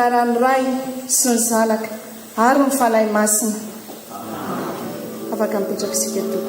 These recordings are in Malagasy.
anaran'ny ray sy ny zanaka ary ny fanahy masina afaka mipetraka isika toy.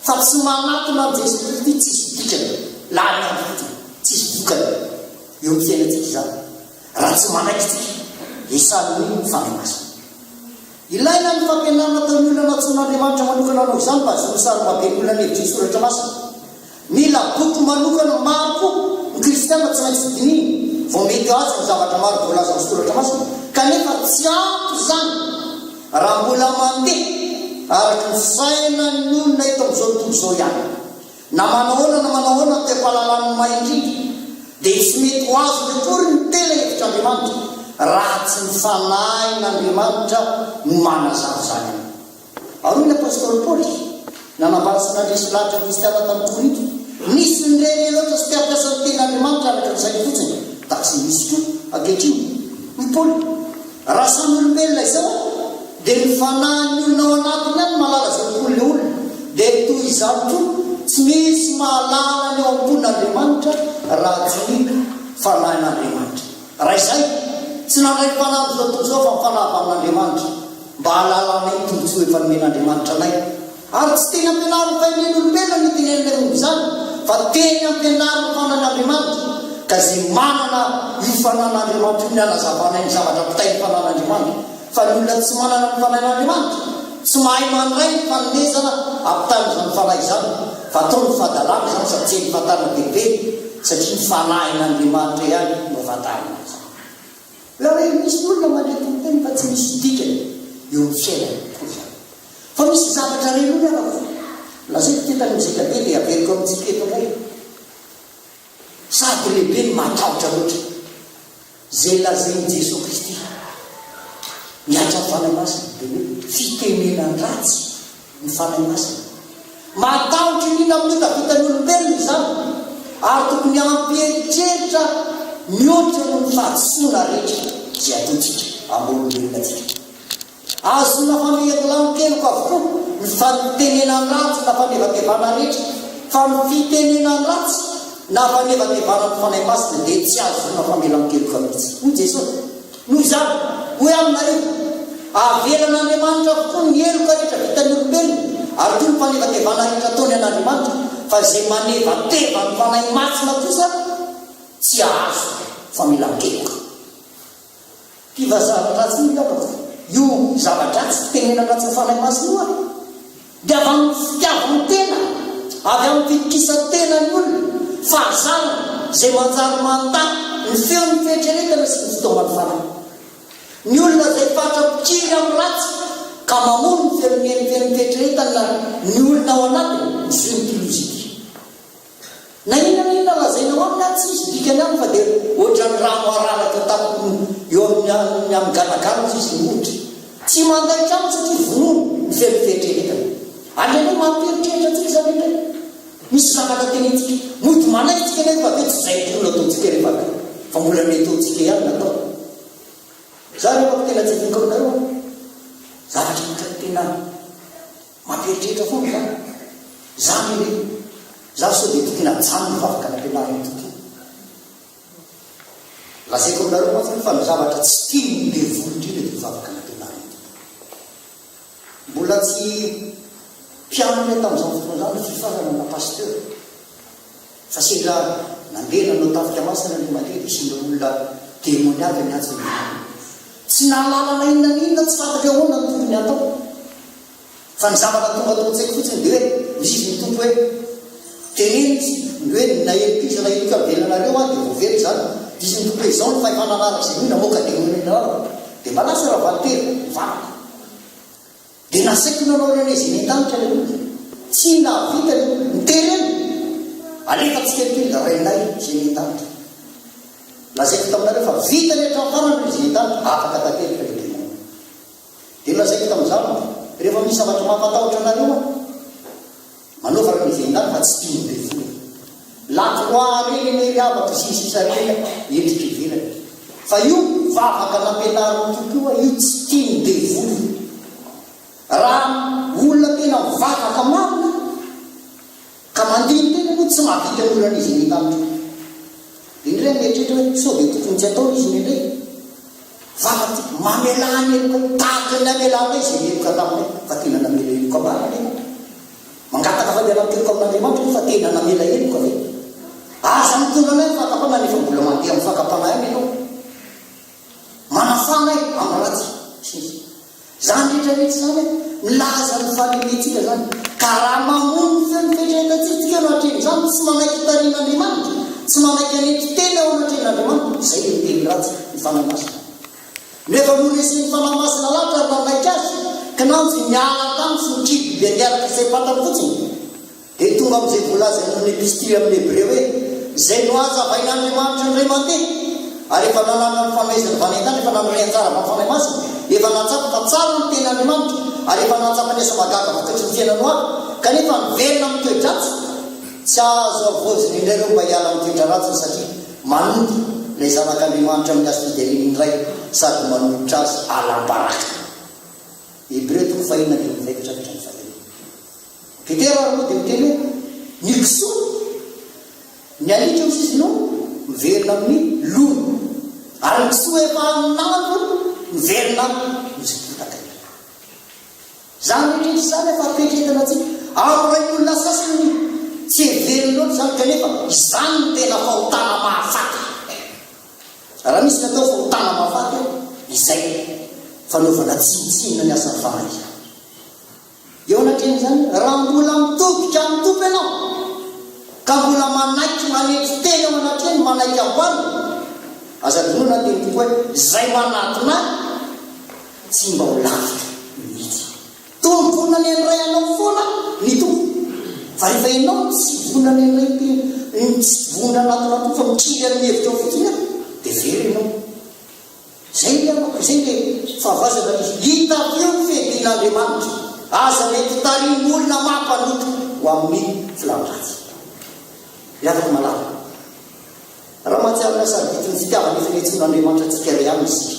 fa tsy manatona Jesu Kristy tsisy dikany lahany amity tsisy vokany eo amin'ny fiainantsika zany raha tsy manaikitsika esan'ny fanahy masina. Ilaina ny fampianarana tamin'ny olona natsoan'Andriamanitra manokana anao izany mba azo misary mahabe olona nevitra soratra masina. Mila boky manokana maro koa ny kristiana tsy maintsy dininy vao mety azy ny zavatra maro voalaza amin'ny soratra masina, kanefa tsy ampy zany raha mbola mandeha araky ny fisainan'ny olona eto amin'izao tontolo izao ihany. Na manahoana te-pahalalan'ny maindrindra dia tsy mety ho azo lekory ny tena hevitr'Andriamanitra raha tsy mifanahyn'Andriamanitra no manazava zany. Ary ny apôstôly Paoly nanambarasyn'Andresy lahatra ny kristiana tamin'ny Korinto, nisy ny reny loatra sy te-hampiasa ny ten'Andriamanitra araka ny sainy fotsiny da tsy misy koa ankehitriny ny Paoly. Raha samy olombelona izao dia ny fanahin'ny olona ao anatiny any malala zao tontolo le olona dia toy izany to tsy misy mahalala ny eo am-pon'Andriamanitra raha tsy ny fanahin'Andriamanitra. Raha izay tsy nandray fanahy zao tontolo izao fa mifanahy amin'Andriamanitra mba hahalalana ny tombontsoa efa nomen'Andriamanitra anay. Ary tsy teny ampianariny fahineny olombelona ny tenen'ilay omby izany fa teny ampianariny fanan'Andriamanitra ka zay manana io fanan'Andriamanitra io ny anazavanay ny zavatra pitainy fanan'Andriamanitra. Fa ny olona tsy manana ny fanahin'Andriamanitra tsy mahay mandray ny fanomezana ampitan'izany fanahy izany fa atao ny fahadalana izany sady tsy ny fatana bebe satria ny fanahin'Andriamanitra ihany no fatana izany. Raha misy olona mandrety teny fa tsy misy dikany eo amin'ny fiainany koa izany. Fa misy zavatra renony arako lazay tetany mizika be dia averiko amintsika eto indray sady lehibe ny matahotra loatra zay lazain'i Jesosy Kristy miatra ny fanahy masina dia hoe fitenenany ratsy ny fanahy masina. Matahotra inona amin'ny tavitany olombelona izany ary tokony ampieritreritra mihoatra no ny fahadisoana rehetra zay ataontsika amin'olombelona tsika. Azona famehako keloko avokoa ny fitenenany ratsy na fanevatevana rehetra fa ny fitenenany ratsy na fanevatevana ny fanahy masina dia tsy azona famelan-keloko mihitsy. Hoy Jesosy noho izany hoe aminareo avelan'Andriamanitra avokoa ny heloka rehetra vitany olombelona ary toy ny fanevatevana rehetra ataony an'Andriamanitra fa zay manevateva ny fanahy masina kosa tsy azo famelan-keloka. Mpivazana ratsy ny lavako io zava-dratsy fitenenana ratsy ny fanahy masina io ary dia avy amin'ny fitiavany tena avy amin'ny fikisa-tena ny olona fahazana zay manjary manta ny feo ny fieritreretana sy ny fitaomany fanahy. Ny olona zay fatra-pikiry amin'ny ratsy ka mamono ny feon'ny fieritreretana ny olona ao anatiny ny zontolozika. Na inona lazainao aminy tsy isy dikany aminy fa dia ohatra ny rano araraka tamiko eo amin'ny ganagana tsy izy motra tsy mandaitra aminy satria vonono ny feon'ny fieritreretana. Andreny mampieritreritra atsika zany indray misy zavatra tenentsika mody manaitsika nefa fa ve tsy zay olona ataontsika rehefa fa mbola mety ataontsika ihany natao. Za rehefa tena tsy vinko aminareo zavatra mika tena mampieritreritra foana zany zany hoe za so dia tokony ajano ny vavaka nampianariny tokoa. Lazaiko aminareo matsiny fa ny zavatra tsy tiany le volondrina dia vavaka nampianariny tokoa. Mbola tsy mpianana tamin'izao fotoana zany fifazana na pasteur fa sendra nandeha nanao tafika masina ny mandeha dia sendra olona témoignage ny atsy tsy nahalalana inona ny inona tsy fantatra ahoana ny tokony atao fa ny zavatra tonga ataontsaiky fotsiny dia hoe misy izy ny tompo hoe teneny ny hoe nahelim-piza na heloka velanareo a dia voavely zany izy ny tompo hoe izao ny fahifananaraka zay io namoaka demoninareo dia malasa raha valitery mivavaka dia nasaiko nanao reny izy nentanitra le olona tsy navita ny tereny alefa tsy kelikely da rainay zay nentanitra lazaiko taminareo fa vita rehetra farany izy nentanitra afaka tatelika le demon dia lazaiko tamin'izany rehefa misy zavatra mampatahotra anareo manaova rany izenany fa tsy tiany be vola lakroa reny nery avaka sisisa reny endrika ivelany fa io vavaka nampianariny tokoa io tsy tiany be vola. Raha olona tena mivavaka marina ka mandiny tena moa tsy mahavita olana izy nentanitra indray mieritretra hoe sao dia tokony tsy atao izy nendray vavaty mamelany eloka tahaka ny amelana izy eloka taminay fa tena namela eloka marina mangataka afady anamiteko amin'andriamanitra fa tena namela henoko ave aza mitondra anay fakapana nefa mbola mandeha amin'ny fakapana any ianao manafana amin'ny ratsy zany rehetrarehetra zany milaza ny fahalemetsika zany ka raha mamono fenifetrahitantsika no hatreny zany tsy manaiky tarian'andriamanitra tsy manaiky anety tena ao anatren'andriamanitra izay le miteny ratsy ny fanamasina nefa moresen'ny fanamasina latra ary nanaiky azy ka nanjy miala tamy sy mitriby be andiaraka izay patany fotsiny dia tonga amin'izay voalaza ny epistily amin'ny hebreo hoe zay no azavain'andriamanitra ny ray mandeha ary efa nanana ny fanaizany vanentany efa nanare anjara amin'ny fanay masina efa natsapa fa tsara ny ten'andriamanitra ary efa natsapa ny asa magaga vokatry ny fiainano aby kanefa mivelona amin'ny toedratsy tsy azo avoziny indraireo mba hiala amin'ny toedra ratsiny satria manonty ilay zanak'andriamanitra amin'ny azo fideliny indray sady manolotra azy alam-baraka hebreo toko fahina dia mivaikatrafitra ny fahina petera aloha dia miteny hoe ny kisoa ny alitra osisinao miverina amin'ny lono ary ny kisoa efa amin'andro miverina mizipotaka zany rehetra zany efa petretana atsika aoray olona sasany tsy heveriny loatra zany kanefa izany no tena fahotana mahafaty raha misy natao fahotana mahafaty izay fanaovana tsinitsinina ny asan'ny fanahy eo anatreny zany raha mbola mitobika amin'ny tompo ianao ka mbola manaiky manety teny ao anatreny manaiky amboany aza donona dia mitoko hoe zay manatona tsy mba ho lavitra mihitsy tombona ny anray anao foana ny tompo fa rehefa ianao tsy vonany anray tsy vona anatona tompo fa mikiry amin'ny hevitra ao fotsiny dia very ianao zay le amako zay le fahavazana hita eo fedin'andriamanitra aza mety tarin'olona mampanoto ho amin'ny filaminatsy afaka malala raha mahatsiarina saribitiny fitiavana efa netson'andriamanitra atsika ray aminy isika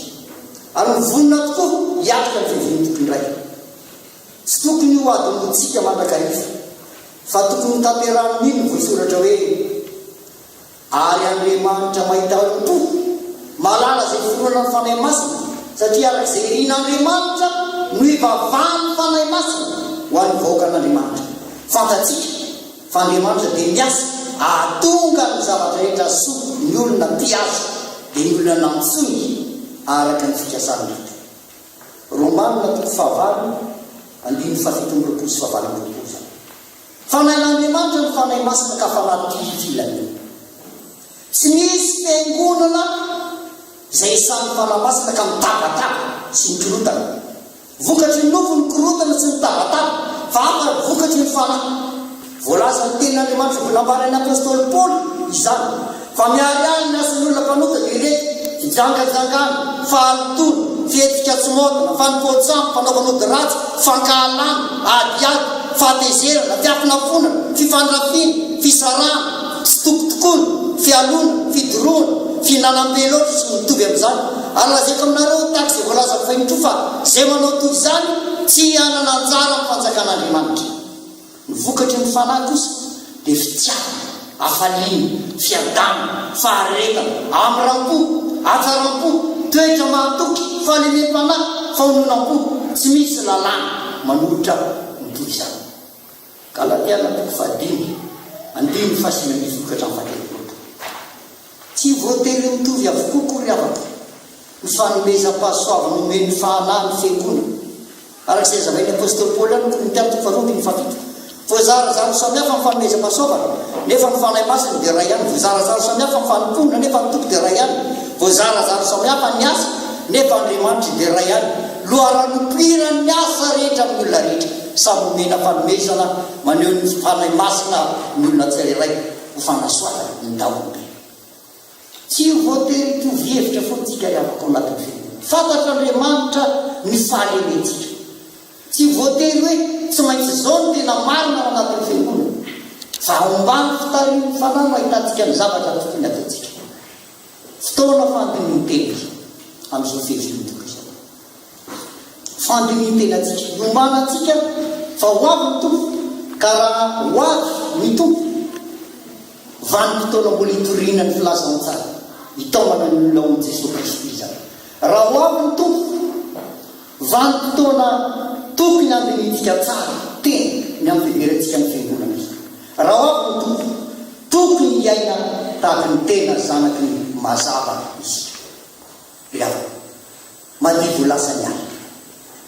ary mivonina tokoa hiatrika ny fivony tokony ray tsy tokony ho adimotsika mandrakarifa fa tokony tanteran'iny voisoratra hoe ary andriamanitra mahita to malala zay foroana ny fanahy masina satria arak'izay rin'andriamanitra no ivavahany fanahy masina ho an'ny vahoakan'andriamanitra fantatsika fa andriamanitra dia miasa atonga ny zavatra rehetra soa ny olona mpiasa dia ny olona namitsony araka ny fikasany rita romanina toko fahavalo andiny fafitonyroapolo sy fahavalomroapolo zany fanahin'andriamanitra ny fanahy masina ka fanatilifilany tsy misy fiangonana zay samy fanahy masina ka mitabataba sy mikorotana vokatry ny nofo ny korotana sy mitabataba fa afa vokatry ny fanahy voalaza ny tenin'andriamanitra volambaran'ny apôstôly paoly izany fa miariany ny asan'olona mpanota dia rety fijangajangana fahalotona fietika tsy motana fanompotsamo fanaovanody ratsy fankahalana adiady fahatezerana fiafinafona fifandrafina fisarana tsy tokotokona fialona fidoroana finanam-beloatra sy mitovy amin'izany ary lazeko aminareo taky zay voalaza fainitro fa zay manao toy izany tsy anana anjara ny fanjakan'andriamanitra ny vokatry ny fanahy kosa dia fitiavana afaliana fiadana faharetana amram-po atsaram-po toetra mahatoky fahalemem-panahy faononam-po tsy misy lalàna manolotra mitovy izany galatiana toko fahadimy andimy fahasimany vokatra ny fatelopolo tsy voatery mitovy avokoa kory avaka ny fanomezam-pahasoavana omeny fahanahy ny fiangonana arak'izay zavain'ny apôstôly paoly any mitiavy toko faharoapiny fafito voazarazaro samihafa ny fanomezam-pahasoavana nefa ny fanahy masina dia ray ihany voazarazaro samihafa ny fanomponana nefa ny tompo dia ray ihany voazarazaro samihafa ny asa nefa andriamanitra dia ray ihany loharanopirany ny asa rehetra amin'ny olona rehetra samy omena fanomezana maneho ny fanahy masina ny olona tsirairay ho fanasoavana ny daoly tsy voatery tovihevitra fotsika afaka ao anatin'ny fiangonana fantatra andriamanitra ny fahalementsika tsy voatery hoe tsy maintsy zao ny tena marina ao anatin'ny fiangonana fa ombany fitariny fanahy no ahitantsika ny zavatra tokony ataontsika fotoana fandininy tena amin'izao fehiziny izao fandininy tena atsika iombana atsika fa ho avy ny tompo ka raha ho avy ny tompo vanim-potoana mbola hitorina ny filazana tsara hitaomana ny olona ao Jesosy Kristy izany raha ho avy ny tompo vanim-potoana tokony andinitsika tsara tena ny amin'ny fiverantsika ny fiangonana raha avy no tokony iaina tahaka ny tena zanaky ny mazava izy ilava madivo lasa ny ala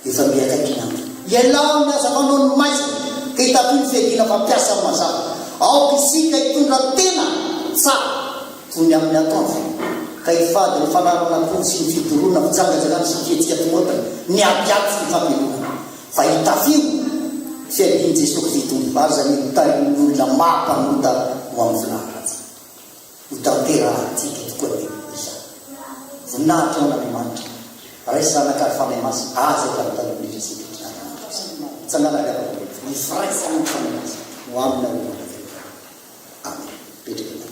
efa miakaikina ialao ny aza manao ny maizina ka hitapiny fiadina fampiasa ny mazava aoka isika hitondra tena tsara toy ny amin'ny atoandro ka ifady ny fanaranakory sy ny fidorona fijangajagany sy fietsika tomotany ny apiaty sy ny fampelonana fa hitafio fiadiny jesosy fitondry vary zany tarin'olona mampanota ho amin'ny vinaharatsy ho tantera atsika tokoa ny iza voninahitra ao an'andriamanitra raisy zanakary fanay masy aza karotanon'ireo sika tsanganaka ny firaisany ny fanay masy ho amina olona amen petraka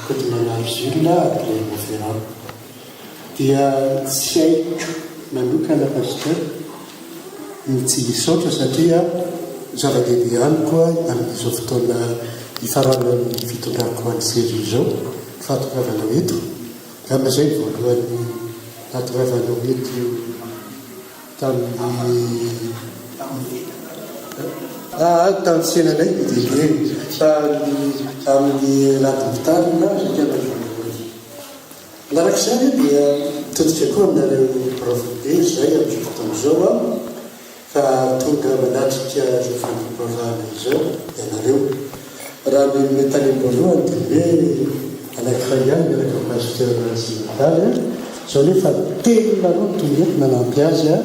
Côte Manarjula le Montferrand dia tsy haiko manokana pasteur tsy misaotra satria zava-dehibe ihany koa amin'izao fotoana ifaranan'ny fitondrako any sery izao fahatongavana eto am'izay voalohany fahatongavana eto tamin'ny senanay lehibe fa amin'ny ladimitarina larak'izany dia todika koa aminareo profobe zay amin'izao fotoana izao a fa tonga manatrika zao fandrom-pavahana izao ianareo raha metany voalohany dia hoe anankiray ihany miaraka pasteur Simitaly zao nefa telo nareo tongeto nanampy azy a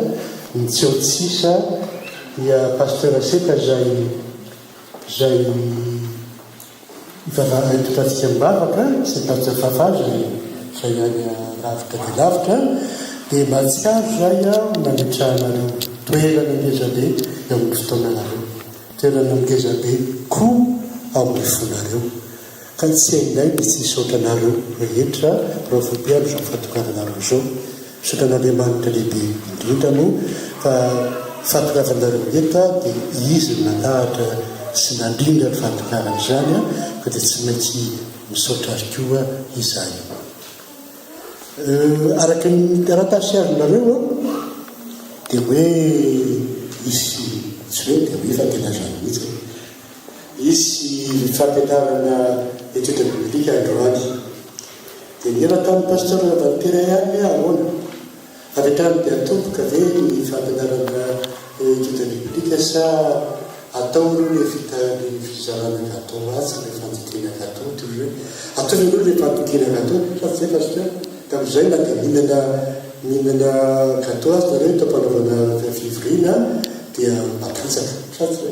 mitseotsisa dia pasteur Seka zay itotatsika mibavaka sy tatsa fafaza zay any lavitra dia lavitra dia matsiaro zay a mametrahanareo toerana ngezabe eo amin'ny fotoananareo toerana ngezabe koa ao amin'ny fonareo ka tsy ainay misy isaotranareo rehetra rofobe amin'izao fatokaranareo zao sotran'Andriamanitra lehibe indrindra moa fa fatokavanareo eta dia izy nalahatra sy nandrindra ny fatokarana izany a ka dia tsy maintsy misaotra azy koa izay araka ny taratasy azonareo a dia hoe isy tsy hoe dia hoe fatena zany mihitsy isy fampianarana etude biblique androany dia nera tamin'ny pasteur Valtera ihany ahoana avy-trano dia atomboka ve ny fampianarana etude biblique sa atao aloha le vitany fizarana gatao azy le fandikena gatao toy hoe atao aloha le fandikena gatao fa zay pasteur tamin'izay na dia mihinana gatao azy nareo tampanaovana fivorina dia makatsaka satsy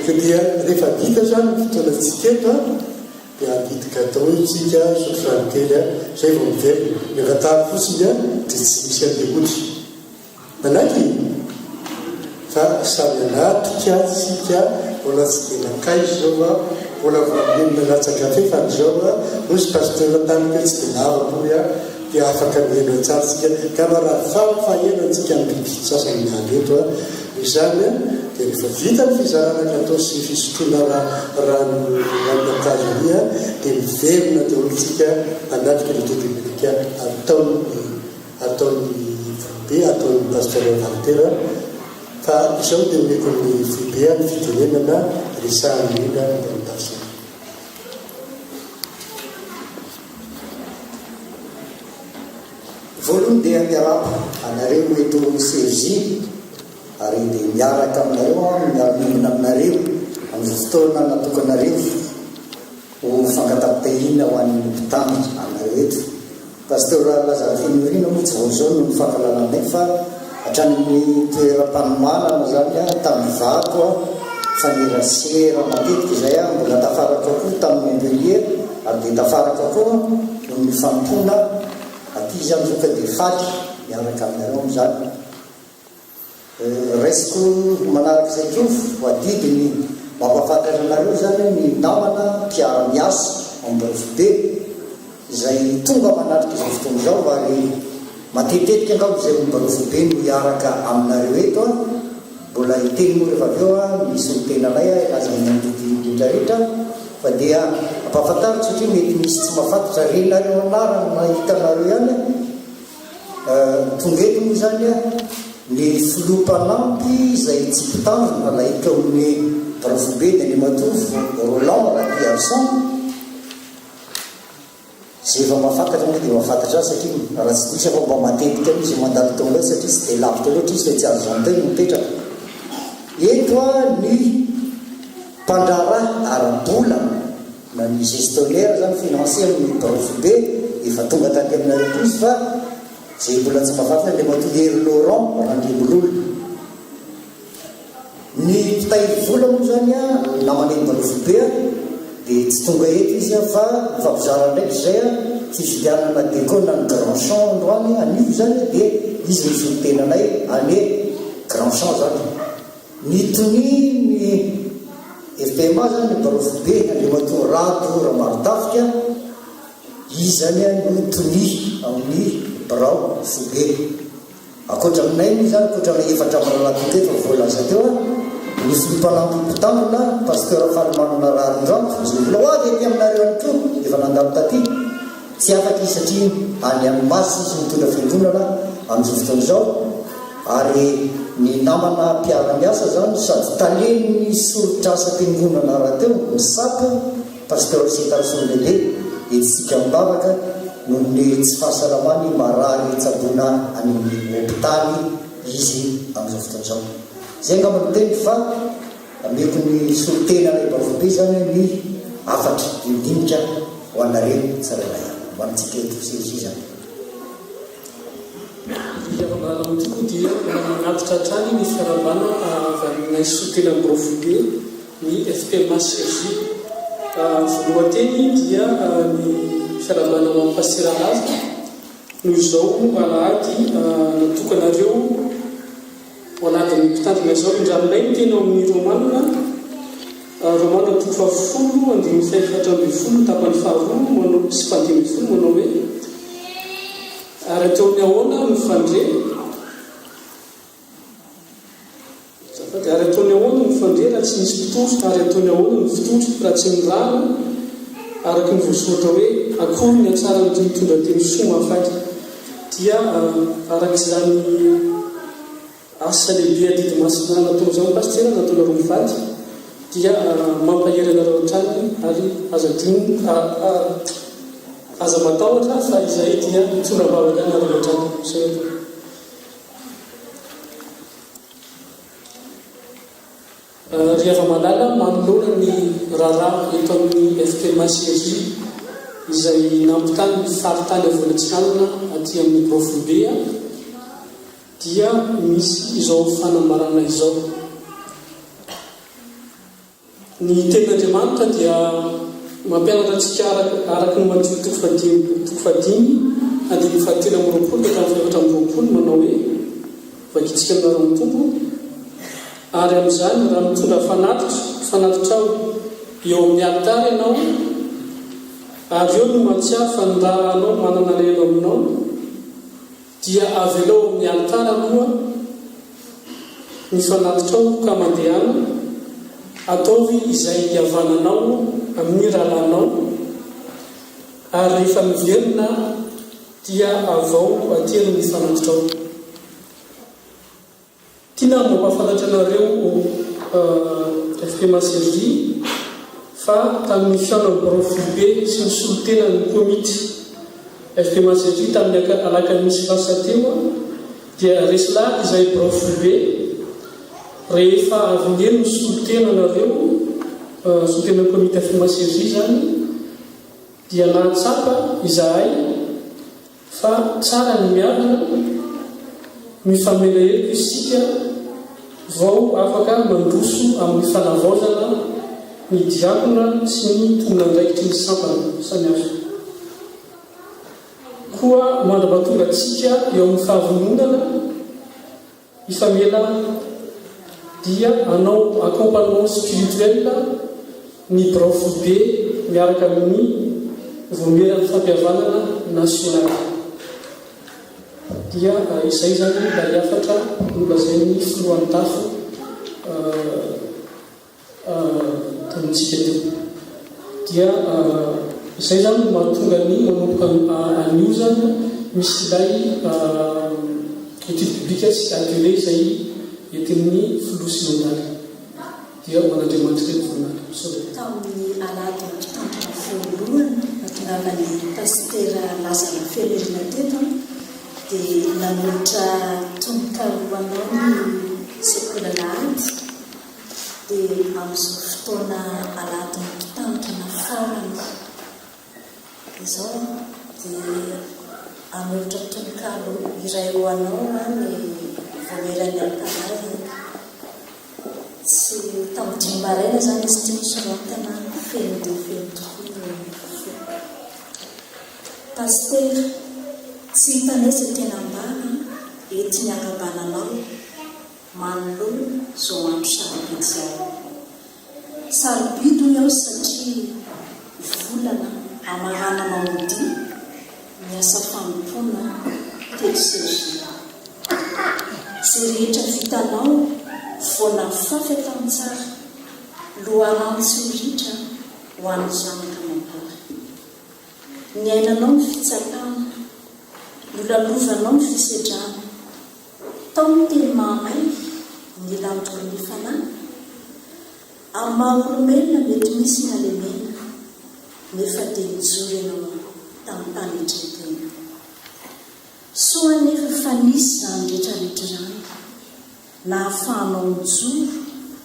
fa dia rehefa vita zany fotoana tsiketo dia adity gatao itsika sofrantely a zay vao miverina miagatary fotsiny a dia tsy misy andeotry manaky fa samy anatrika sika mbola tsy dia nakay zao a mbola voameny manatsakafe fa n'izao a osy pasteur tamika tsy dia lavakory a dia afaka miheno tsara sika camarade fahaenantsika amin'ny biby sasany mialeto a izany a dia rehefa vita ny fizarana atao sy fisotroana ranoakazonia dia miverina daolontsika anatrika le biblika ataony foibe ataony pasteur Valtera fa izao dia meko ny foibe ny fitenenana resahany ina damitation voalohany dia miarapa anareo eto Serzy ary dia miaraka aminareo miara-mimina aminareo amin'izao fotoana natokanareo ho fangatapitahina ho an'ny mpitandro anareo eto pasteur Lazare Fenirina moa tsy vao zao no mifankalananay fa hatramin'ny toeram-panomanana zany a tamin'ny vato a fanerasera matetika izay a mbola tafaraka koa tamin'ny Montpellier ary dia tafaraka koa no mifampona aty zany zao ka dia faty miaraka aminareo amin'izany resiko manaraka izay koa voadidiny mampafantatra anareo zany ny namana mpiara-miasa am'Rofobe izay tonga manatrika izao fotoana izao ary matetetika angao izay Rofobe no miaraka aminareo eto a mbola hiteny moa rehefa avy eo a misy ny tenanay a ilaza indrindrarehetra fa dia ampahafantariko satria mety misy tsy mahafantatra renareo anarany mahitanareo ihany tonga eto moa zany a ny filopanampy izay tsy mpitandro nalaika amin'ny Rofobe dia ny matofo Roland Radiarson zay efa mahafantatra moa dia mahafantatra azy satria raha tsy misy efa mba matetika izy mandalo taona satria tsy dia lavitra loatra izy fa tsy arzantay no mipetraka eto a ny mpandrara ara-bola na ny gestionnaire zany financier amin'ny Rofobe efa tonga tany aminareo koa izy fa zay mbola tsy mahafantatra le matohery Laurent Randimololo ny mpitahiry vola moa zany a namaneny Rofobe a dia tsy tonga eto izy a fa mifampizara ndraiky zay a fividianana dekona ny Grand Champ androany anio zany dia izy misy ny tenanay ane Grand Champ zany ny tony ny FPMA zany barofobe andriamato rato raha marotafika izany no tony amin'ny barao fobe akoatra aminay zany akoatra aminay efatra maralatonke fa voalaza teo ny filimpalampompitandrona pasteur falimanana raharondramo zay vola hoavy ety aminareo any ko efa nandalo taty tsy afaka izy satria any amin'ny masy izy mitondra fiangonana amin'izao fotoana izao ary ny namana mpiara-miasa zany sady taleny solitra asa fiangonana raha teo misapa pasteur setarson lehibe etsika mibavaka noho ny tsy fahasalamany marary tsabona any amin'ny hôpitaly izy amin'izao fotoana izao zay angamba no teny fa mety ny solitena ilay barofobe zany ny afatra indimika ho anareo tsaralay ho antsika etosy zany Iavanalamatoko dia manatitra hatrany ny fiarabana valinay solitena amin'ny barofobe ny FPMA CJ voalohanteny dia ny fiarabana mampasira azy noho izao alahady natokanareo ho anatiny mpitandrina izao indranonay no tena amin'ny romanina toko fahafolo andimy faefatra ambin'ny folo tapany faharoa manao sy fandimy folo manao hoe ary ateo amin'ny ahoana mifandre ary ataony ahoana mifandre raha tsy misy mpitotro ary ataony ahoana mifitotro raha tsy mirana araky ny voasoratra hoe akory ny atsara ny mitondra teny soa mahafaty dia arak'izany asa lehibe adidy masina natao zao pastera nataonareo mivaty dia mampahery anareo hatrany ary aza matahotra fa izay dia mitondra vavaka anareo hatrany zay rehefa malala manolona ny raharaha eto amin'ny FPMA CJ izay nampitany faritany avolatsikanana aty amin'ny barofobe dia misy izao fanambarana izao ny tenin'Andriamanitra dia mampianatra antsika araky ny Matthieu toko fahadimy andiny fahatelo amby roapolo ka faefatra amby roapolo manao hoe vakitsika aminareo ny tompo ary amin'izany raha mitondra fanatitra ao eo amin'ny altara ianao ary eo no matsiaro fa ny raha anao manana lelo aminao dia avy alao amin'ny altara aloha ny fanatitra ao ka mandehana ataovy izay hiavananao amin'ny rahalanao ary rehefa miverina dia avao atero ny fanatitra ao tiana mampafantatra anareo FPMA CJ fa tamin'ny fiaonan'ny barofobe sy ny solitena ny komity FPMA CJ tamin'ny alakamisy lasa teo dia reslahy izay barofobe rehefa avy ny solitena anareo solitena ny komity FPMA CJ zany dia nahatsapa izahay fa tsara ny miavana mifamela ery isika vao afaka mandroso amin'ny fanavaozana ny diakona sy ny tomponandraikitry ny sampana samihafa koa mandrapatonga atsika eo amin'ny fahavononana ifamela dia anao accompagnement spirituel ny barofobe miaraka amin'ny vomeran'ny fampihavanana nasionaly dia izay zany mba hiafatra nolazainy filohan'ny tafo tamintsika teo dia izay zany mahatonga ny manomboka anio zany misy ilay étude publique sy atelier izay entin'ny filosy mondialy dia manandriamanitra teny voninahitra tamin'ny alady mpitandrina voalohany natongavany pastera Lazara Felerina teto dia nanolotra tonikaroanao ny sekola lahady dia amin'izao fotoana alady mpitandrina farany izao dia anolotra tonikaro iray hoanao ny vomerany alkaray tsy tamin'ny maraina zany izy ty misorantana feno dia feno tokoa pastera tsy hitanaiza tena ambana ety ny akabananao manolona zao andro sarabetsy ao sarobido iaho satria volana amarana maodi miasa fampona telisezia zay rehetra vitanao voana fafy tantsara loharantsy oritra ho an'ny zanaka mambara ny ainanao ny fitsapana nolalovanao ny fisedrana tao ny teny mahamay ny lantokony fanana amin'ny maha-olombelona mety misy nalemena nefa dia mijoro ianao tamin'ny tany etretena soa nefa fa nisy zany rehetrarehetra rany na hahafahanao mijoro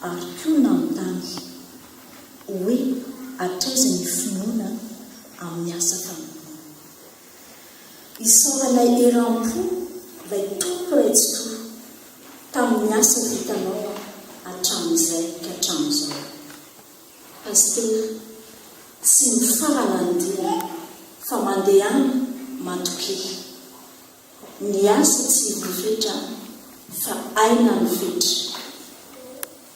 ary koa na amin'ny tany hoe atraiza ny finoana amin'ny asa famonoana isaoranay eram-po lay tompo raitsy to tamin'ny asa vitanao hatramin'izay ka hatramin'izao pastera tsy mifarana andina fa mandehana matokely ny asa tsy vofetra fa aina ny fetra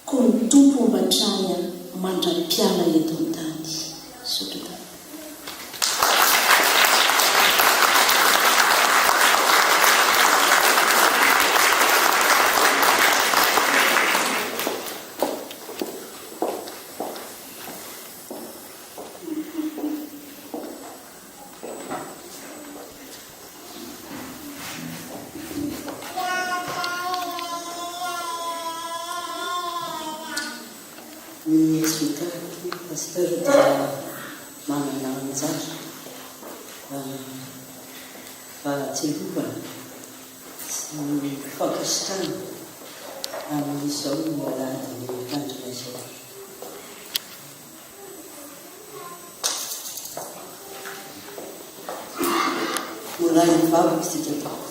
koa ny tompo ombatranya mandra-piala eto an-tany sotrota ny esvitako pasteur dia manana anjara fahatselovana sy fakasitrana amin'izao malady ny tandrina izao molay mivavaka sikatao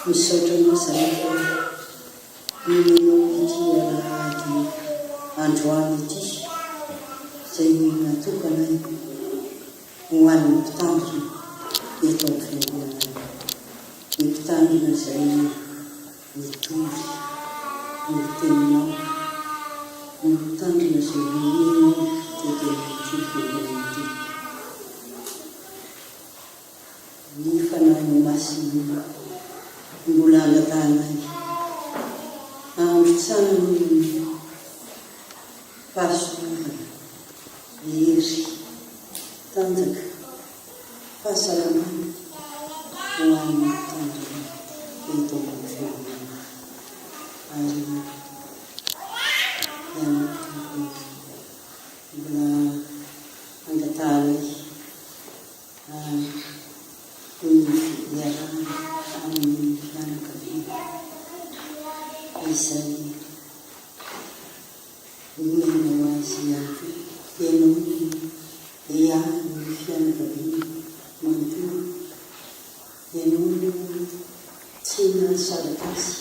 misaotra mazaraka minenao ity alahady androany ity zay natokana ho an'ny mpitandrina eto amin'ny fiangonana ny mpitandrina zay mitovy ny teninao ny mpitandrina zay minenao teto amin'ity fiangonana ity ny fanahy masina mbola angatanay androtsanany fahasolana hery tanjaka fahasalamana ho an'ny tandrina eto amin'ny fiangonana ary ianatompony mbola angatanay iarana amin'ny fianakaviana izay menao azy avy ianao iahany fianakaviana manontolo ianao tsy nasaraka azy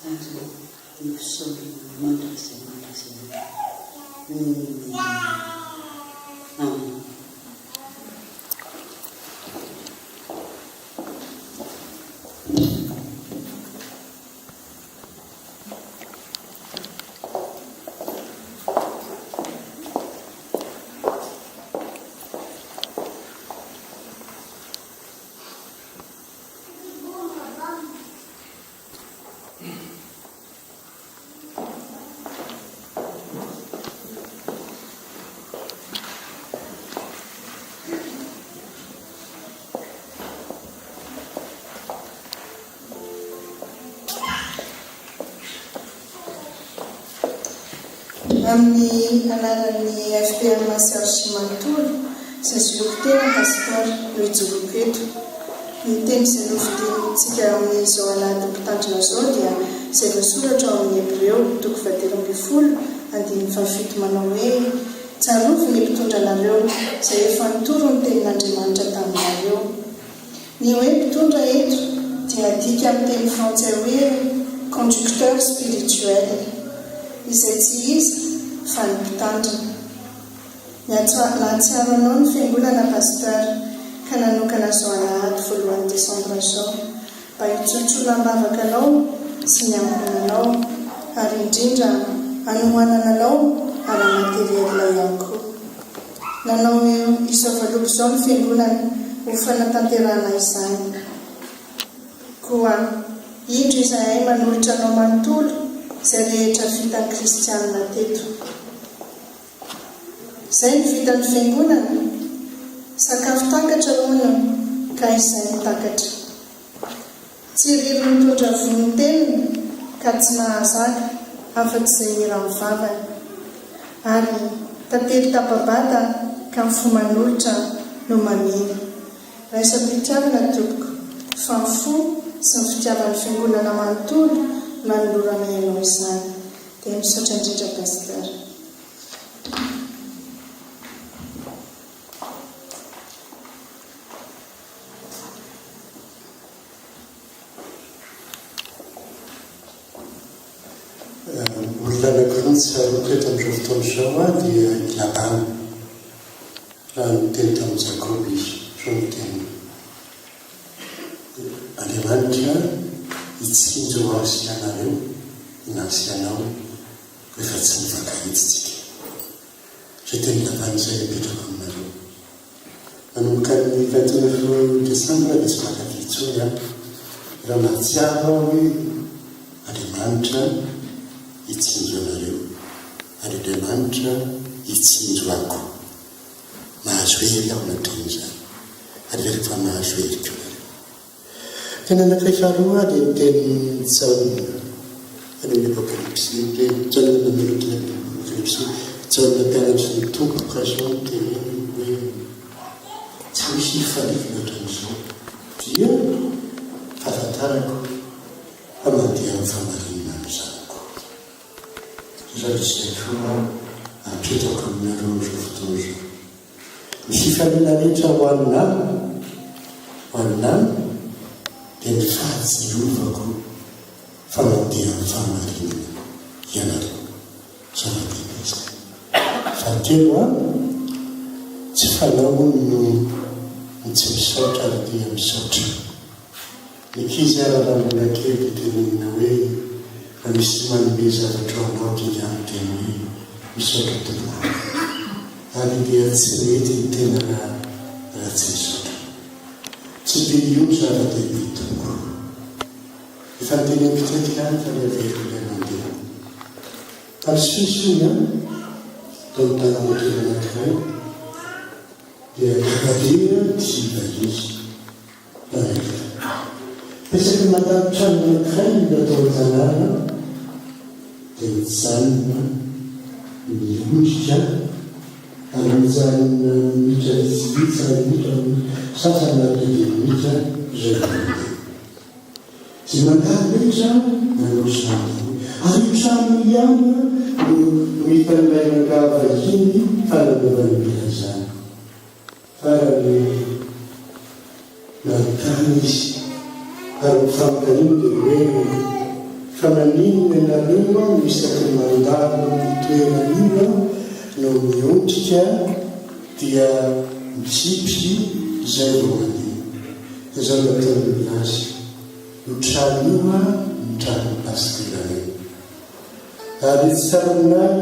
ary ifisaory mandrazay aminy amin'ny anaran'ny FPM Serge Mantolo izay zoloko tena pastor no ijoloko eto ny teny izay novidintsika amin'izao alahady mpitandrina zao dia izay voasoratra ao amin'ny Hebreo 12:7 manao hoe tsarovy ny mpitondra anareo izay efa nitoro ny tenin'Andriamanitra taminareo. Ny hoe mpitondra eto dia adika amin'ny teny frantsay hoe conducteur spirituel izay tsy izy fa ny mpitandrina. Nahatsiaro anao ny fiangonana pasteur ka nanokana zao alahady 1 Desambra zao mba hitsotsona ambavaka anao sy ny angonanao ary indrindra anomanana anao ary materiela ihany koa. Nanao isovaloko izao ny fiangonana ho fanatanterana izany. Koa indro izahay manolotra anao manontolo izay rehetra vitan'ny kristianina teto. Izay ny vitan'ny fiangonana, sakafo takatra hono ka izay ny takatra. Tsy riry mitondra vonin-tenina ka tsy nahazaka afa-tsy izay iramivavana. Ary tantely tababata ka ny fomanolotra no mamina. Raisa-pitiavana tompoko, fa ny fo sy ny fitiavan'ny fiangonana manontolo manolorana ianao izany. Dia misaotra indrindra pasteur. Olona anankiroa tsy aroako eto amin'izao fotoana izao dia Labana. Raha niteny tamin'ny Jakoba izy, izao no teniny. Andriamanitra hitsinjo azy ianareo, na sy ianao rehefa tsy nifakahitsitsika. Izay teny Labana izay apetrako aminareo. Manomboka ny 29 Desambra dia tsy mankafy intsony aho. Raha mahatsiaro aho hoe Andriamanitra hitsinjo anareo, ary Andriamanitra hitsinjo ako. Mahazo hery aho natrehan'izany, ary rehefa mahazo hery koa nareo. Tena anankiray faharoa dia miteny Jaona any amin'ny Apokalipsy, Jaona nanolotra ny Apokalipsy, Jaona mpianatry ny tompoka izao no teny hoe tsy misy hifanifina ohatran'izao dia fahafantarako fa mandeha amin'ny famarinana ny zanako. Izao izay koa apetrako aminareo izao fotoana izao. Ny fifanina rehetra ho aminahy dia ny fahatsirovako fa mandeha amin'ny famarinana ianareo. Zava-dehibe izay. Fahatelo tsy fanao no tsy misaotra ary dia misaotra. Ny ankizy raha mbola kely dia tenenina hoe raha misy manome zavatra ho anao dia tena hoe misaotra tokoa. Ary dia tsy mety ny tena raha tsy misaotra. Tsy dia io zava-dehibe tokoa. Efa niteny ampitraiky ihany fa ny avelo ilay mandeha. Ary sisiny tao ny tanàna anankiray dia kakadia diva izy maraiky. Pesaky mandalo trano anankiray natao tanàna dia mijanona miondrika ary mijanona mitra vitsivitsy ary mitra sasany nadia mitra zay mandeha. Tsy mandalo rehetra nanao trano ary trano ihany no mifandrainangava iny fananaovany mila zany. Farany nanontany izy ary mifampitaniana dia hoe fa maninona ianareo isaky ny mandalo toeran'io no miondrika dia mitsipy izay vo mandeha. Dia zao nataony milazy io trano io ny trano pastoraly. Ary tsara aminay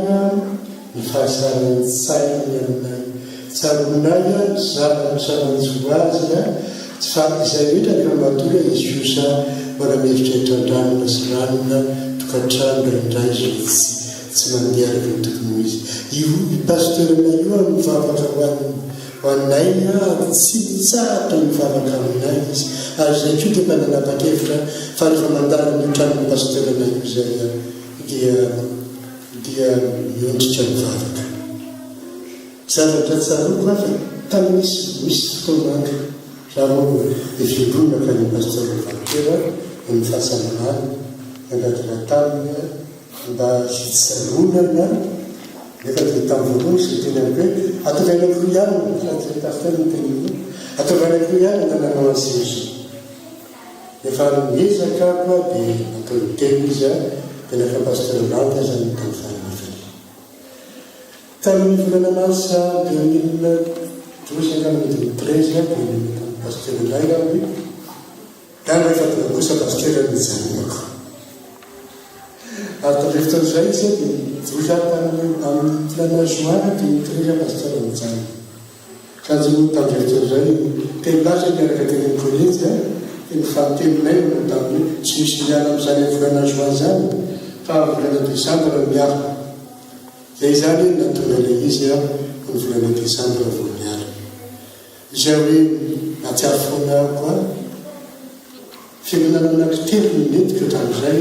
ny fahasaran'ny sainy aminay. Tsara aminay zavatra manjo azy tsy faky izay rehetra rehefa matory izy io sa mbola mieritreritra andranona sy ranona tokantrano indray zay tsy mandeha araka ny tokony izy. Io pasteurna io mivavaka ho anay tsy mitsahatra mivavaka aminay izy. Ary zay koa dia mananapa-kevitra fa rehefa mandalo ny trano pasteurna io zay dia miondrika mivavaka. Zavatra tsaroko fa tamin'ny misy fotoana raha evelona ka ny pasteur Valtera ny fahasalamana nangataka taminy mba hitsaronana nefa dia tamin'ny voalohany sy teny hoe ataovanako ihany pasteur ny teny ataovanako ihany nananao azy izy. Efa miezaka koa dia natao ny teny izy dia nefa pasteur Valtera zany tamin'ny fahanefany. Tamin'ny volana masa 2013 dia pasteur Laila hoe rehefa tonga kosa pasitera mijanonako ary tandre fotoan'izay izy dia vozatany amin'ny filana zoana dia mitrera pasitera mijanona kazy tandre fotoan'izay teny lasa miaraka teny amin'ny kolejy teny fanoteninay tamin'ny tsy misy miala amin'izany volana zoana zany fa volana desambra miala zay zany natonga ilay izy amin'ny volana desambra vao miala izay hoe natsiary foana koa fiangonana anankitelo minetika hatramin'izay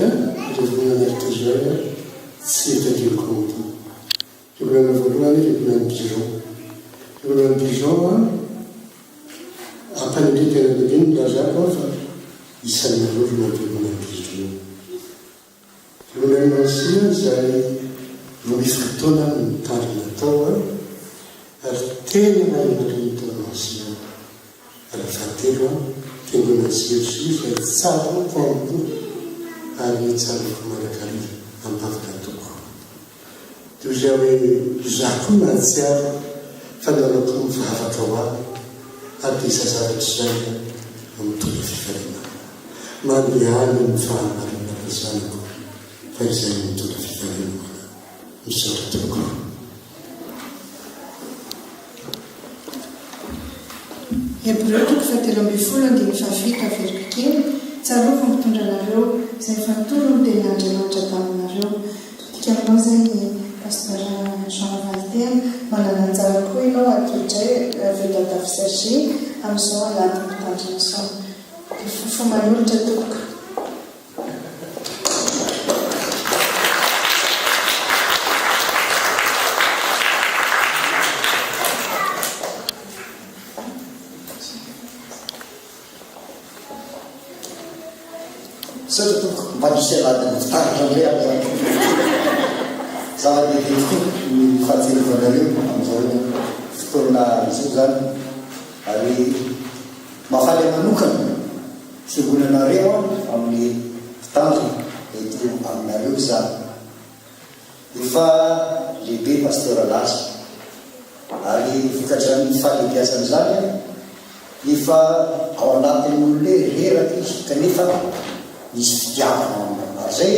fiangonana anankitelo tsy hitandreko konto fiangonana voalohany fiangonana Dijon fiangonana Dijon ampanendrika iny milazako fa isan'ny marovina fiangonana Dijon fiangonana Nancy izay no misy fotoana mitarina tao ary tena narinariny tao Nancy ary fahatelo fiangonana Jésus izay tsaroko amiko ary tsaroko Malagasy ampavaka toko toy izay hoe za koa mahatsiaro fanarako mivavaka ho ahy ary dia zazavatry zay amin'ny tola fifaliana mandehany ny fahamarinana zanako fa izay ny tola fifaliana misaotra toko. Hebreo 7:15 verika kely tsaroko mitondra anareo izay fantorony tenin'Andriamanitra taminareo. Dika aminao zay ny pasteur Jean Valter manana anjara koa ianao atolotray veda dafisager amin'izao alady mitandrina sao dia fofo manolotra tokoka. Surtout mba nisy aladiny fitaritra ndray aby zany zava-dehibe tokoa ny fahatsiavanareo amin'izao fotoana izao zany ary mahafaly manokana fiangonanareo amin'ny fitandrina eto aminareo zany efa lehibe pasteur lasa ary vokatran'ny fahalebiazany zany efa ao anatin'ny olole reraka izy kanefa misy fitiavana ary zay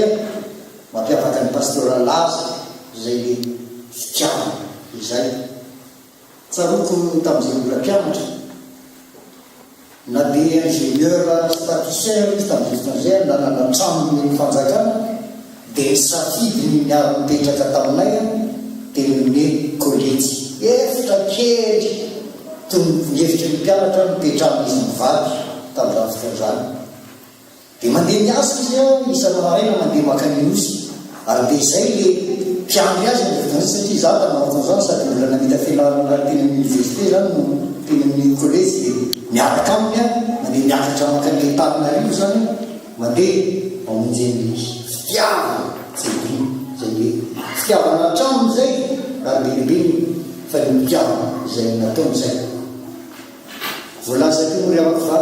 mampiavaka ny pasteur laza zay le fitiavana izay tsaroko tamin'izay mbola mpianatra na dia ingénieur statisticien izy tamin'izay fotoan'izay nanana trano ny fanjakana dia safidy ny miaro mipetraka taminay teny amin'ny kolejy efitra kely toy ny efitra ny mpianatra mipetramin'izy mivady tamin'izany fotoan'izany dia mandeha miasa izy isana maraina mandeha makaninosy ary dia izay le mpiandry azy satria za tanaotana zany sady mbola namita fianarana teny amin'ny université zany no teny amin'ny kolejy dia miaraka aminy mandeha miakatra makany Antananarivo zany mandeha mamonjy amin'ny fitiavana zay le fitiavana hatramo zay ary beibe fa le mitiavana izay nataon'izay voalaza teo moa reavako fa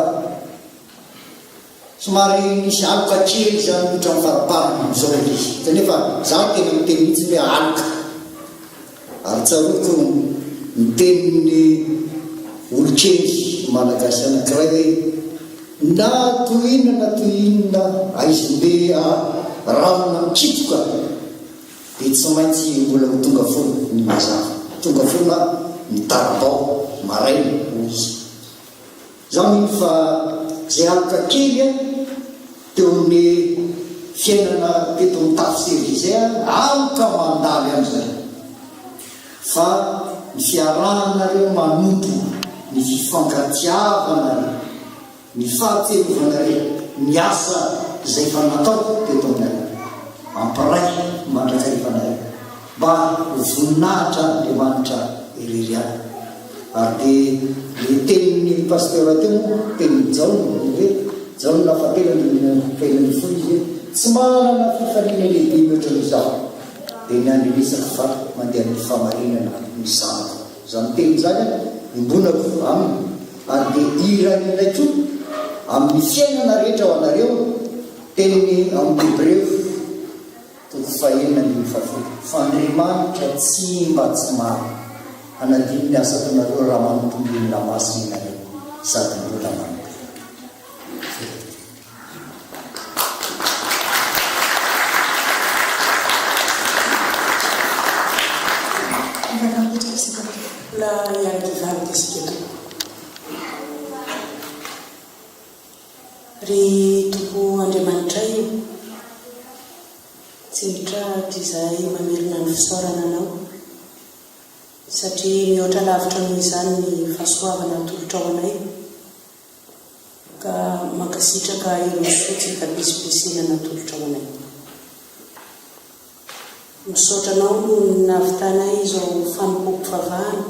somary misy aloka kely zany otra amin'ny faraparany am'izao izy kanefa za tena miteny mihitsy hoe aloka ary tsaroko mitenin'ny olo-kely malagasy anankiray hoe na toinona aizimbe ranona mikitoka dia tsy maintsy mbola ho tonga foana ny mazava tonga foana mitarabao maraina izy zany fa zay aloka kely teo amin'ny fiainana teto amin'ny tafiseri zay aloka mandaly am'izay fa ny fiarahanareo manompo ny fifankatiavana ny fahatsevanareo ny asa zay fa natao teto aminareo ampiray mandrakarivanareo mba voninahitra Andriamanitra ireriana ary dia le tenin'ny pasteur teo tenin'ny Jaona hoe Jaona lafa pelany fo izy tsy manana fifaliana lehibe mihoatran'izao dia ny andrenesaka fa mandeha amin'ny famarinana ny zanako zany teny zany imbonako aminy ary dia iran'ilay koa amin'ny fiainana rehetra ho anareo teniny amin'ny Hebreo toko fahenina ny fafolo f'Andriamanitra tsy mba tsy maro anadiny ny asa ataonareo raha manompo ny olona masina nareo sady ny olona manompo dia ry tompo Andriamanitra io tsy mitrahatra izahay mamerina ny fisaorana anao satria mihoatra lavitra noho izany ny fahasoavana atolotra ao anay ka mankasitraka irosotsy ka besibesena natolotra ao anay. Misaotra anao no nahavitanay izao fanompoako fivavahana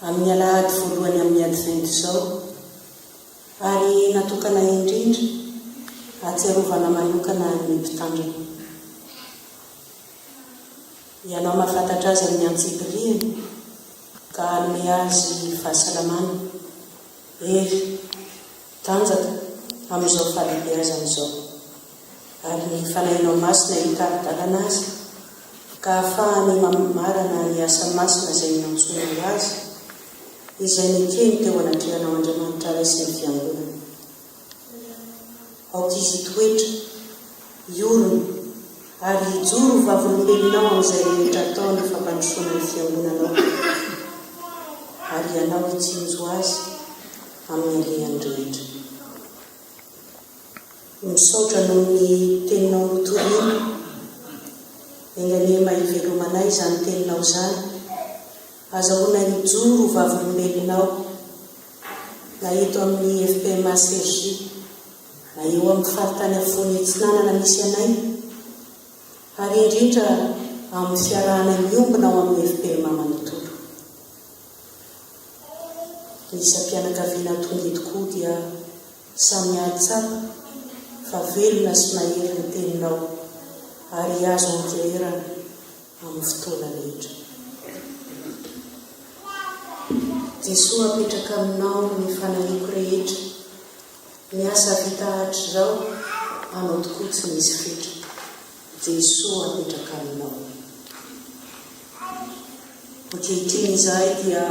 amin'ny alahady voalohany amin'ny ady 20 izao ary natokana indrindra atsiarovana manokana ny mpitandrina. Ianao mahafantatra azy amin'ny antsipiriany ka anome azy fahasalamana ery tanjaka amin'izao fahalehibeazana izao ary ny fanahinao masina hikarodalana azy ka ahafahany marana ny asa masina izay nantsonao azy izay nikeny teo anatrehanao Andriamanitra raisy ny fiangonana. Aoka izy toetra iorona ary ijoro vavolombelonao amin'izay rehetra atao ny fampandrosoana ny fiangonanao ary ianao hitsinjo azy amin'ny alehany rehetra. Misaotra noho ny teninao notoriana engane mahivelomanay izany teninao izany azahoana hijoro vavolombelonao na eto amin'ny FPMA Sergy na eo amin'ny faritany afovoany tsinanana misy anay ary indrindra amin'ny fiarahanay miombona ao amin'ny FPMA manontolo. Ny isam-pianakaviana tonga eto koa dia samy ahatsapa fa velona sy mahery ny teninao ary azo ankererana amin'ny fotoana rehetra. Jesosy apetraka aminao ny fanahiako rehetra, ny asa vita hatry izao anao tokoa tsy misy fetra. Jesosy apetraka aminao. Ankehitriny izahay dia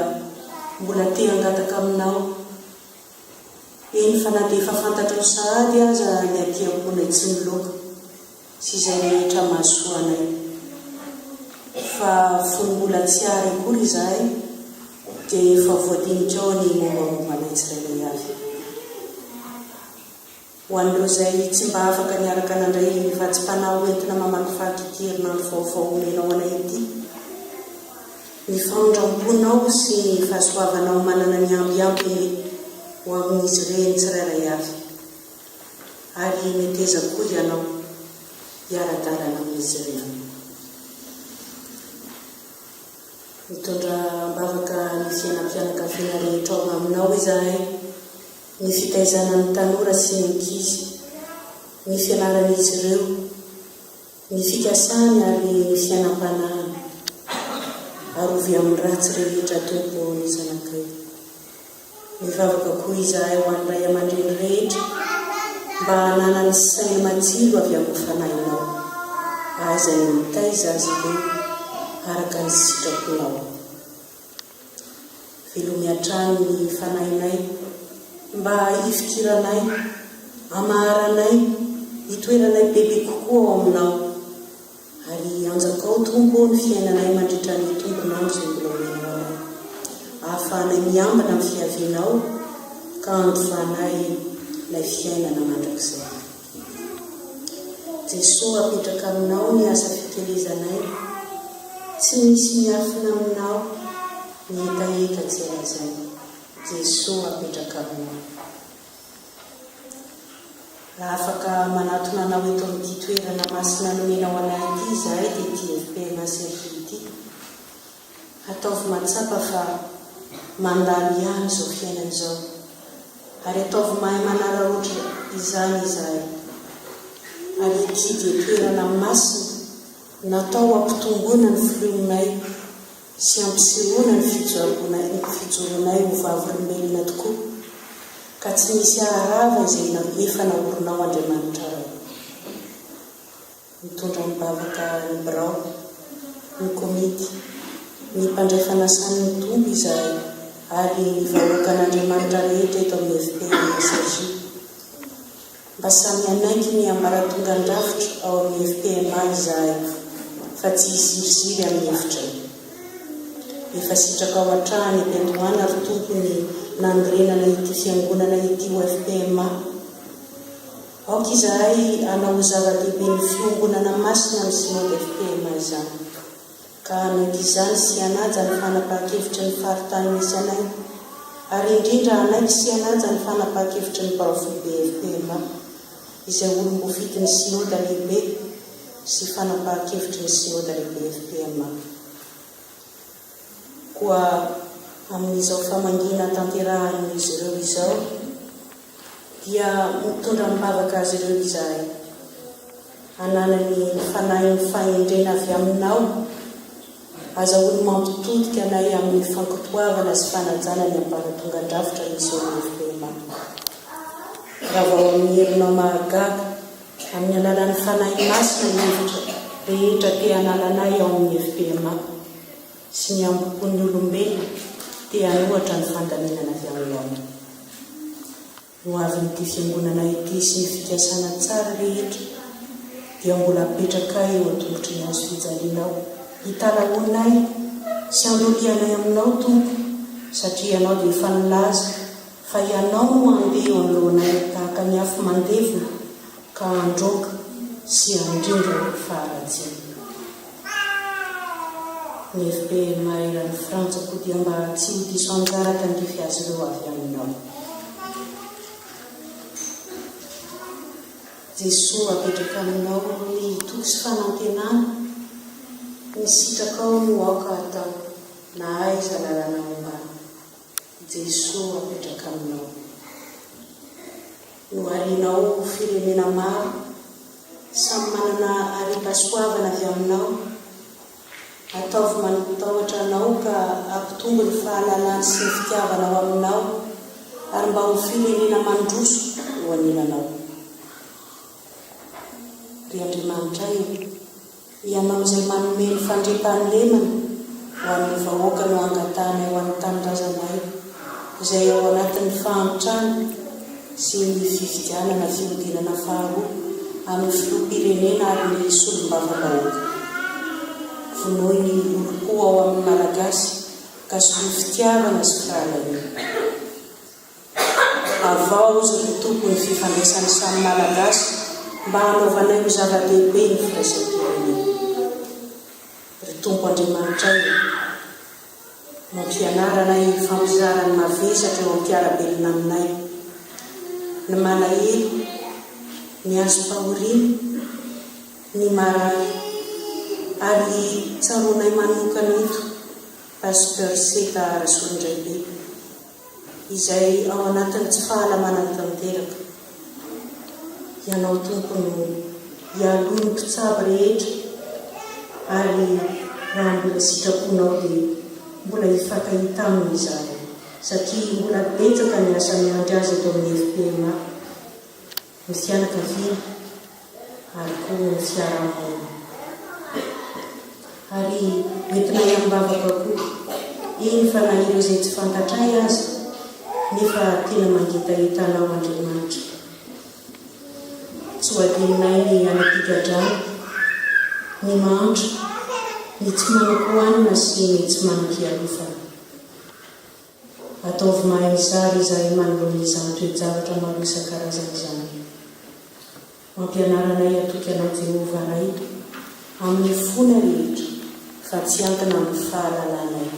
mbola te hangataka aminao eny fa na dia efa fantatrao sahady aza ny atiam-ponay tsy miloka sy izay rehetra mahasoa anay fa fonimbola tsy ary akory izahay dia efa voadinitrao ny mombamombanay tsirairay avy. Ho an'ireo izay tsy mba afaka niaraka nandray ny vatsim-panahy entina mamaky fahakitirina ny vaovaonenao anay ity, ny faondram-ponao sy ny fahasoavanao manana ny ambiamby ho amin'izy ireny tsirairay avy ary meteza koa ianao hiara-dalana amin'izy ireny. Mitondra mbavaka ny fiainam-pianakaviana rehetra ao aminao izahay, ny fitaizana ny tanora sy ny ankizy, ny fianaran'izy ireo, ny fikasany ary ny fiainam-panahiny, arovy amin'ny ratsy rehetra tompo ny zanakay. Mivavaka koa izahay ho an'ray aman-dreny rehetra mba hanana ny saina matsilo avy amin'ny fanahinao, aizay mitaiza azy ireo araka ny sitraponao. Velomy hatrany ny fanahinay mba hifikiranay, amaharanay, hitoeranay bebe kokoa ao aminao ary anjakao tompo ny fiainanay mandritra ny tombonao izay mbola omenao anay, ahafahanay miambina amin'ny fiavianao ka andofanay ilay fiainana mandrakizay. Jesosy apetraka aminao ny asa fitelezanay, tsy misy miafina aminao ny etaeta tsy alazay. Jesosy apetraka aminao. Raha afaka manatona anao eto amin'ity toerana masina nomenao anay ity izahay dia ity FPMA Sergy ity, ataovy matsapa fa mandalo ihany izao fiainana izao ary ataovy mahay manaraotra izany izahay ary ity dia toerana masina natao ampitomboana ny filonay sy ampisehoana ny fijoronay ho vavolombelona tokoa ka tsy misy aharava izay efa naorinao Andriamanitra ray. Mitondra mibavaka ny birao, ny komity, ny mpandray fanasany ny tombo izahay ary ny vahoakan'Andriamanitra rehetra eto amin'ny FPMA Sergy mba samy anaiky ny ambaratonga an-drafitra ao amin'ny FPMA izahay fa tsy hisirisily amin'ny efitra. efa sitraka ao an-trany ampiantoana ary tompony nanorenana ity fiangonana ity OFPMA. Aoka izahay anao zava-dehibe ny fiangonana masina ny synody FPMA izany, ka naky izany sy anaja ny fanapahan-kevitra ny faritany misy anay, ary indrindra anaiky sy anaja ny fanapahan-kevitra ny barofobe FPMA izay olom-bofity ny synody lehibe sy fanapahan-kevitra ny synody lehibe FPMA. Koa amin'izao famangina tanterahan'izy ireo izao dia mitondra mibavaka azy ireo izahay, ananany fanahy ny fahendrena avy aminao, azahoany mampitodika anay amin'ny fankotoavana sy fanajana ny ampanatongan-drafitra misy eo amin'ny FPMA. Raha vao amin'ny herinao mahagaga amin'ny alalan'ny fanahy masina hevitra rehetra te analanay ao amin'ny FPMA sy ny ambokon'ny olombelona te anohatra ny fandaminana avy aminao. No avy nyity fiangonana ity sy ny fikasana tsara rehetra dia mbola apetraka eo an-tongotry ny azo fijalinao, hitalaonay sy androlianay aminao tompo, satria ianao dia efa nilaza fa ianao no andeha eo anoloanay tahaka ny afo mandevona ka androka sy andrindra faharatsiny. Ny FPMA eran'ny Frantsa koa dia mba tsy ho diso anjara tandrify azy ireo avy aminao. Jesosy apetraka aminao ny toky sy fanantenana, ny sitraka ao no aoka atao na aiza lalana ombana. Jesosy apetraka aminao. No arinao firenena maro, samy manana ari-pasoavana avy aminao, ataovy manitahotra anao ka ampitombo ny fahalalany sy ny fitiavana ao aminao, ary mba ho firenena mandroso ho anilanao. Ry Andriamanitra io, ianao izay manome ny fandriam-pahalemana ho an'ny vahoaka no angatana ho an'ny tanindrazanay izay ao anatin'ny fahantrana sy ny fifidianana fihodinana faharoa amin'ny filoham-pirenena ary ny solom-bava-bahoaka. Vonohy ny olo-koa ao amin'ny malagasy ka soa fitiavana sy fahalaliana. Avao izy ry tompo ny fifandraisany samy malagasy mba hanaovanay ho zava-dehibe ny firaisam-pirenena. Ry Tompo Andriamanitra io, mampianaranay fampizarany mavesatra eo am-piarabelona aminay, ny malahelo, ny azo pahoriana, ny maray, ary tsaronay manokana eto Pasteur Seka Rasolondraibe izay ao anatin'ny tsy fahalamana tanteraka. Ianao tompo no ialoha ny mpitsabo rehetra, ary raha mbola sitraponao dia mbola hifankahita aminy izany, satria mbola betsaka ny asa miandry azy eto amin'ny FPMA, ny fianakaviana ary koa ny fiarahamonina. Ary entina ihambavaka koa iny fa na ireo izay tsy fantatray azy nefa tena mangitahitanao Andriamanitra. Tsy ho adinonay ny anapigadrano, ny mandro, ny tsy manan-kohanina sy ny tsy manan-kialofana. Ataovy mahay izary izahay manoloana izany toe-javatra maro isan-karazany izany. Mampianaranay atoky anao Jehovah ray amin'ny fona rehetra fa tsy ankana amin'ny fahalalanay.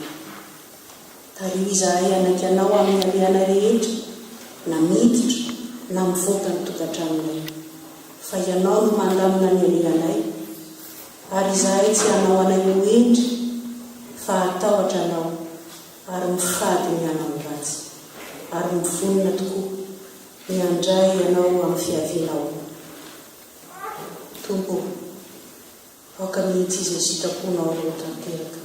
Tario izahay anaky anao amin'ny alehana rehetra na miditra na mivoaka ny tokantranonay, fa ianao no mandamina ny alehanay, ary izahay tsy hanao anay ho endry fa hatahotra anao ary mifady ny anao ratsy, ary mivonona tokoa miandray ianao amin'ny fiavianao. Tompo, aoka mihitsy izy sitraponao reo tanteraka.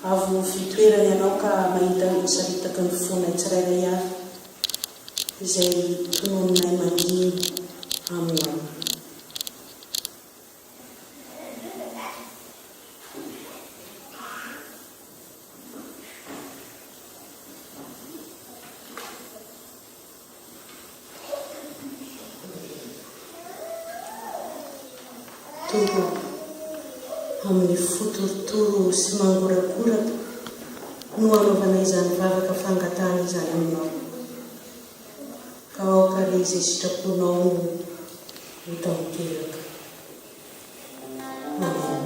Avo fitoerany ianao ka mahita misaritaka ny fonay tsirairay avy izay tonononay manginy aminao. Tompo, amin'ny fotorotoro sy mangorakoraka no anaovana izany vavaka fangatahana izany aminao ka aokare izay sitraponao ho taoteraka. Amen.